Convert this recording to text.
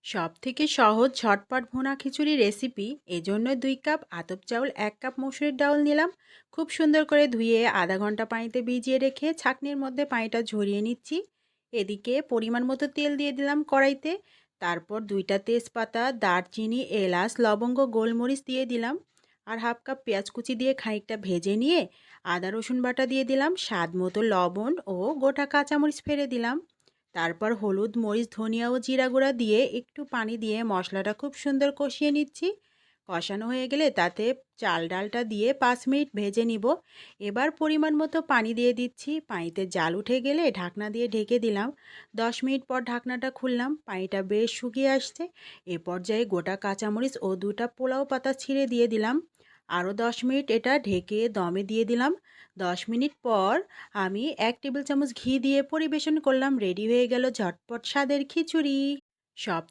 সবথেকে সহজ ঝটপট ভুনা খিচুড়ি রেসিপি। এজন্য 2 কাপ আতপ চাউল, 1 কাপ মসুরের ডাউল নিলাম। খুব সুন্দর করে ধুয়ে আধা ঘন্টা পানিতে ভিজিয়ে রেখে ছাঁকনির মধ্যে পানিটা ঝরিয়ে নিচ্ছি। এদিকে পরিমাণ মতো তেল দিয়ে দিলাম কড়াইতে। তারপর 2টা তেজপাতা, দারচিনি, এলাচ, লবঙ্গ, গোলমরিচ দিয়ে দিলাম। আর হাফ কাপ পেঁয়াজ কুচি দিয়ে খানিকটা ভেজে নিয়ে আদা রসুন বাটা দিয়ে দিলাম, স্বাদ মতো লবণ ও গোটা কাঁচামরিচ ফেলে দিলাম। তারপর হলুদ, মরিচ, ধনিয়া ও জিরা গুঁড়া দিয়ে একটু পানি দিয়ে মশলাটা খুব সুন্দর কষিয়ে নিচ্ছি। কষানো হয়ে গেলে তাতে চাল ডালটা দিয়ে 5 মিনিট ভেজে নিব। এবার পরিমাণ মতো পানি দিয়ে দিচ্ছি। পানিতে জাল উঠে গেলে ঢাকনা দিয়ে ঢেকে দিলাম। 10 মিনিট পর ঢাকনাটা খুললাম, পানিটা বেশ শুকিয়ে আসছে। এ পর্যায়ে গোটা কাঁচামরিচ ও 2টা পোলাও পাতা ছিঁড়ে দিয়ে দিলাম। আরও 10 মিনিট এটা ঢেকে দমে দিয়ে দিলাম। 10 মিনিট পর আমি 1 টেবিল চামচ ঘি দিয়ে পরিবেশন করলাম। রেডি হয়ে গেল ঝটপট স্বাদের খিচুড়ি। সব